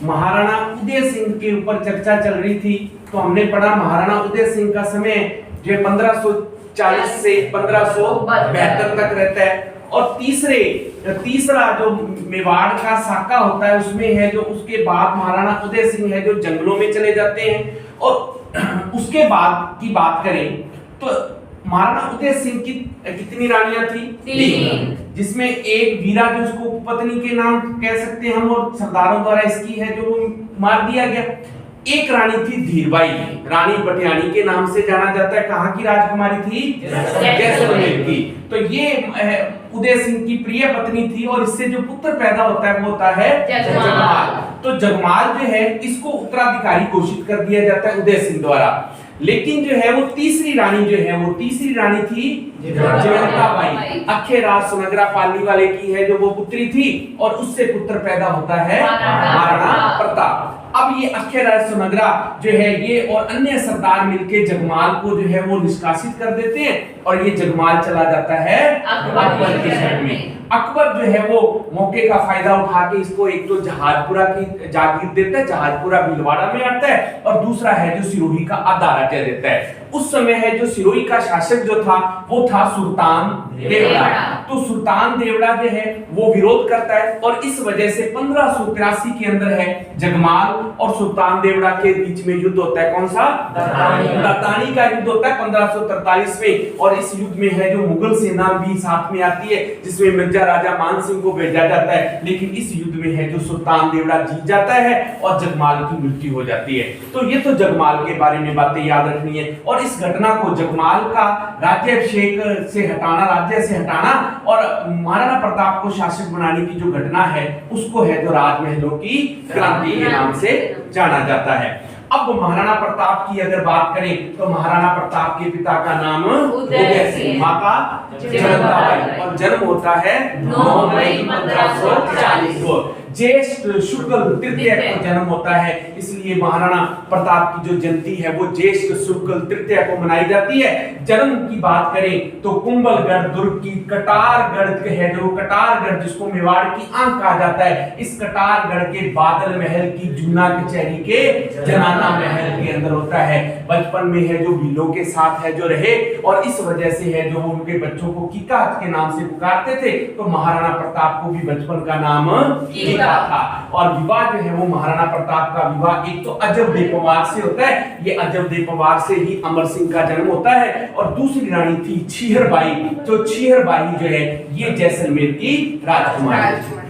महाराणा उदय सिंह के ऊपर चर्चा चल रही थी। तो हमने पढ़ा महाराणा उदय सिंह का समय जो 1540 से 1572 तक रहता है। और तीसरा जो मेवाड़ का साका होता है उसमें है जो उसके बाद महाराणा उदय सिंह है जो जंगलों में चले जाते हैं। और उसके बाद की बात करें तो महाराणा उदय सिंह की कितनी रानियां थी? 3, जिसमें एक वीरा जो उसको पत्नी के नाम कह सकते हैं हम, और सरदारों द्वारा इसकी है जो वो मार दिया गया। एक रानी थी धीरबाई, रानी बटियानी के नाम से जाना जाता है। कहाँ की राजकुमारी थी? जैसलमेर की। तो ये उदय सिंह की प्रिय पत्नी थी और इससे जो पुत्र पैदा होता है वो होता है जगमाल। तो जगमाल जो है इसको उत्तराधिकारी घोषित कर दिया जाता है उदय सिंह द्वारा। लेकिन जो है वो तीसरी रानी थी जयंताबाई, अखे राज सुनगरा पालनी वाले की है जो वो पुत्री थी और उससे पुत्र पैदा होता है महाराणा प्रताप। अब ये अखे राज सुनगरा जो है ये और अन्य सरदार मिलके जगमाल को जो है वो निष्कासित कर देते हैं और ये जगमाल चला जाता है अकबर के शहर में। अकबर जो है वो मौके का फायदा उठा के इसको एक तो जहाजपुरा की जागीर देता है, जहाजपुरा भीलवाड़ा में आता है, और दूसरा है जो सिरोही का आधा राज्य देता है। उस समय है जो सिरोही का शासक जो था वो था सुल्तान देवड़ा। तो सुल्तान देवड़ा जो है वो विरोध करता है और इस वजह से 1583 के अंदर है जगमाल और सुल्तान देवड़ा के बीच में युद्ध होता है। कौन सा? दत्तानी का युद्ध होता है 1543 में। और इस युद्ध में है जो मुगल सेना भी साथ में आती है जिसमें मिर्जा राजा मान सिंह को भेजा जाता है। लेकिन इस युद्ध में है जो सुल्तान देवड़ा जीत जाता है और जगमाल की मृत्यु हो जाती है। तो ये तो जगमाल के बारे में बातें याद रखनी है। और इस घटना को जगमाल का राज्याभिषेक से हटाना, राज्य से हटाना और महाराणा प्रताप को शासक बनाने की जो घटना है उसको है जो राजमहलों की क्रांति के नाम से जाना जाता है। अब महाराणा प्रताप की अगर बात करें तो महाराणा प्रताप के पिता का नाम उदय सिंह, माता जयंताबाई, और जन्म होता है 9 मई 1540 को। ज्येष्ठ शुक्ल तृतीया को जन्म होता है, इसलिए महाराणा प्रताप की जो जयंती है वो ज्येष्ठ शुक्ल तृतीया को मनाई जाती है। जन्म की बात करें तो कुंभलगढ़ दुर्ग की कटारगढ़ है जो कटारगढ़ जिसको मेवाड़ की आंख कहा जाता है, इस कटारगढ़ के बादल महल की जूना कचहरी के जनाना महल के अंदर होता है। बचपन में है जो भीलों के साथ है जो रहे और इस वजह से है जो उनके बच्चों को कीका के नाम से पुकारते थे। तो महाराणा प्रताप को भी बचपन का नाम कीका था। और विवाह जो है वो महाराणा प्रताप का विवाह एक तो अजबदेव पवार से होता है, ये अजबदेव पवार से ही अमर सिंह का जन्म होता है। और दूसरी रानी थी छीहरबाई, जो छीहरबाई जो है ये जैसलमेर की राजकुमारी।